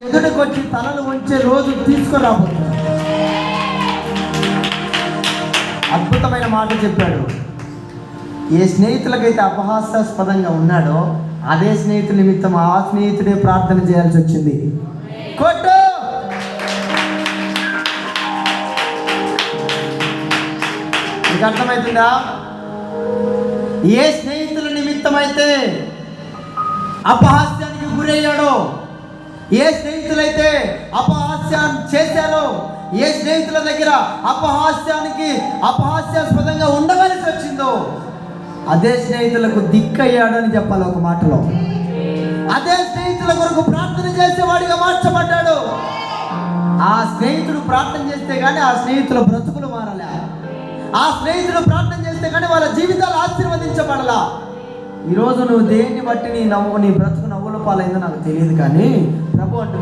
ఎదుటికొచ్చి తలలు వంచే రోజు తీసుకురాబోతున్నాడు. అద్భుతమైన మాట చెప్పాడు. ఏ స్నేహితులకైతే అపహాస్యాస్పదంగా ఉన్నాడో అదే స్నేహితుల నిమిత్తం ఆ స్నేహితుడే ప్రార్థన చేయాల్సి వచ్చింది. కొట్టు. మీకు అర్థమవుతుందా? ఏ స్నేహితుల నిమిత్తం అయితే అపహాస్యానికి గురయ్యాడో, ఏ స్నేహితులైతే అపహాస్యాన్ని చేశారో, ఏ స్నేహితుల దగ్గర అపహాస్యాస్పదంగా ఉండవలసి వచ్చిందో అదే స్నేహితులకు దిక్కయ్యాడని చెప్పాలి ఒక మాటలో. అదే స్నేహితుల కొరకు ప్రార్థన చేసేవాడిగా మార్చబడ్డాడు. ఆ స్నేహితుడు ప్రార్థన చేస్తే కానీ ఆ స్నేహితుల బ్రతుకులు మారలే. ఆ స్నేహితుడు ప్రార్థన చేస్తే కానీ వాళ్ళ జీవితాలు ఆశీర్వదించబడలా. ఈరోజు నువ్వు దేన్ని బట్టి నీ బ్రతుకు నవ్వుల పాలైందో నాకు తెలియదు, కానీ ప్రభు అంటున్నాడు,